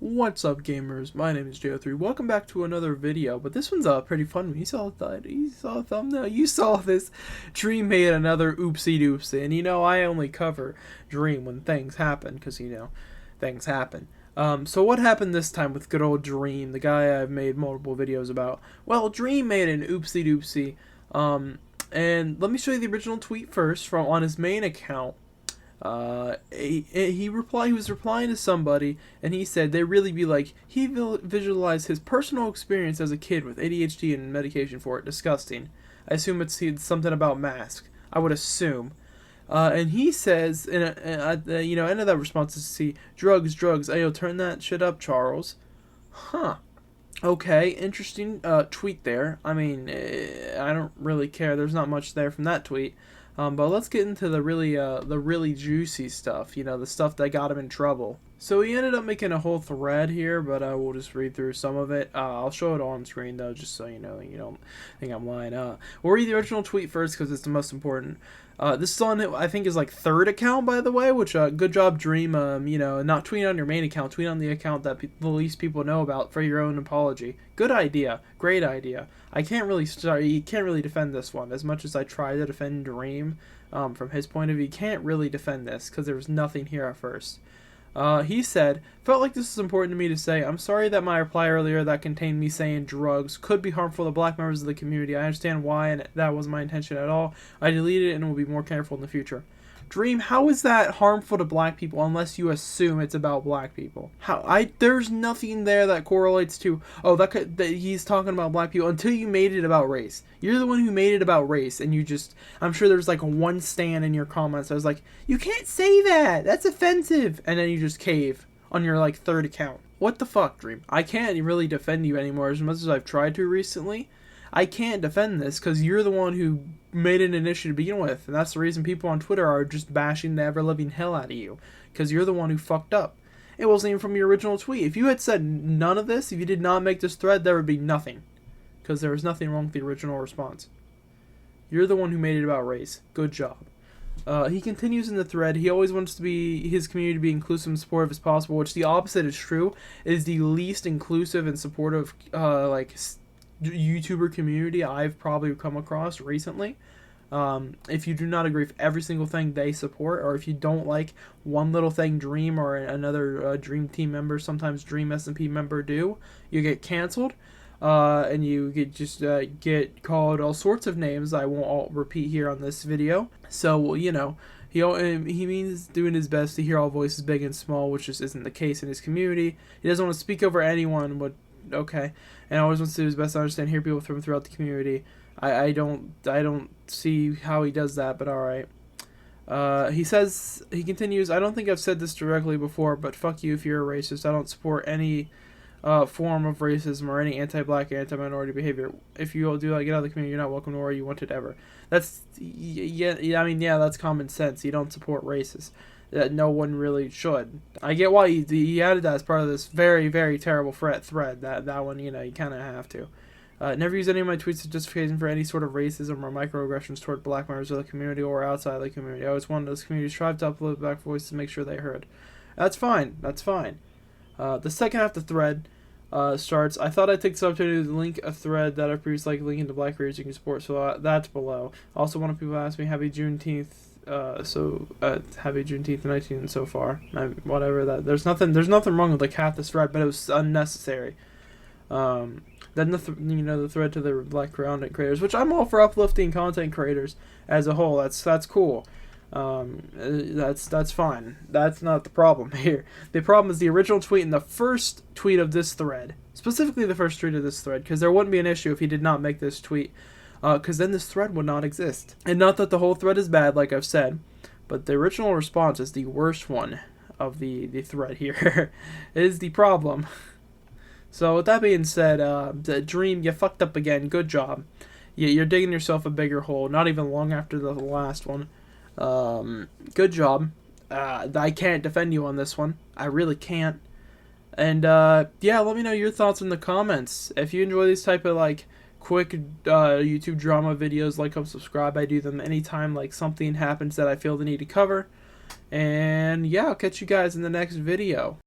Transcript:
What's up, gamers? My name is Jo3. Welcome back to another video, but this one's pretty fun. You saw a thumbnail. You saw this. Dream made another oopsie doopsie, and I only cover Dream when things happen, because things happen. So what happened this time with good old Dream, the guy I've made multiple videos about? Well, Dream made an oopsie doopsie, and let me show you the original tweet first from on his main account. He was replying to somebody, and he said they really be like, he visualized his personal experience as a kid with ADHD and medication for it. Disgusting. I assume it's something about mask. I would assume. And he says, end of that response is, see, drugs, ayo, turn that shit up, Charles. Huh. Okay, interesting tweet there. I mean, I don't really care. There's not much there from that tweet. But let's get into the really juicy stuff, the stuff that got him in trouble. So he ended up making a whole thread here, but we'll just read through some of it. I'll show it all on screen, though, just so you don't think I'm lying. We'll read the original tweet first, because it's the most important. This is on, I think, his third account, by the way, which, good job, Dream, not tweeting on your main account, tweet on the account that the least people know about for your own apology. Good idea. Great idea. You can't really defend this one. As much as I try to defend Dream, from his point of view, you can't really defend this, because there was nothing here at first. He said, felt like this is important to me to say. I'm sorry that my reply earlier that contained me saying drugs could be harmful to black members of the community. I understand why, and that wasn't my intention at all. I deleted it and will be more careful in the future. Dream, how is that harmful to black people unless you assume it's about black people? There's nothing there that correlates to, that he's talking about black people until you made it about race. You're the one who made it about race, and I'm sure there's one stan in your comments that was like, you can't say that, that's offensive, and then you just cave on your third account. What the fuck, Dream? I can't really defend you anymore as much as I've tried to recently. I can't defend this because you're the one who made an issue to begin with, and that's the reason people on Twitter are just bashing the ever-living hell out of you, because you're the one who fucked up. It wasn't even from your original tweet. If you had said none of this, if you did not make this thread, there would be nothing, because there was nothing wrong with the original response. You're the one who made it about race. Good job. He continues in the thread. He always wants his community to be inclusive and supportive as possible, which the opposite is true. It is the least inclusive and supportive, YouTuber community I've probably come across recently. If you do not agree with every single thing they support, or if you don't like one little thing Dream or another Dream Team member, sometimes Dream SMP member do, you get canceled, and you get called all sorts of names I won't all repeat here on this video. So, he means doing his best to hear all voices, big and small, which just isn't the case in his community. He doesn't want to speak over anyone, but okay, and always wants to do his best to understand, hear people from throughout the community. I don't see how he does that, but alright. He continues, I don't think I've said this directly before, but fuck you if you're a racist. I don't support any form of racism or any anti-black, anti-minority behavior. If you do get out of the community, you're not welcome nor are you wanted ever. That's, that's common sense. You don't support racists. That no one really should. I get why he added that as part of this very, very terrible thread. That one, you kind of have to. Never use any of my tweets as justification for any sort of racism or microaggressions toward black members of the community or outside the community. I always wanted those communities strive to upload black voices to make sure they heard. That's fine. That's fine. The second half of the thread starts, I thought I'd take this opportunity to link a thread that I previously linking to black creators you can support, so that's below. Also, one of people asked me, happy Juneteenth. Happy Juneteenth 19 so far. Whatever that. There's nothing wrong with half this thread, but it was unnecessary. Then the thread to the black content creators, which I'm all for uplifting content creators as a whole. That's cool. That's fine. That's not the problem here. The problem is the original tweet and the first tweet of this thread, specifically the first tweet of this thread, because there wouldn't be an issue if he did not make this tweet. Because then this thread would not exist. And not that the whole thread is bad, like I've said, but the original response is the worst one of the thread here. Is the problem. So with that being said, the Dream, you fucked up again. Good job. You're digging yourself a bigger hole, not even long after the last one. Good job. I can't defend you on this one. I really can't. And let me know your thoughts in the comments. If you enjoy these type of quick YouTube drama videos, like, comment, subscribe. I do them anytime something happens that I feel the need to cover. And yeah, I'll catch you guys in the next video.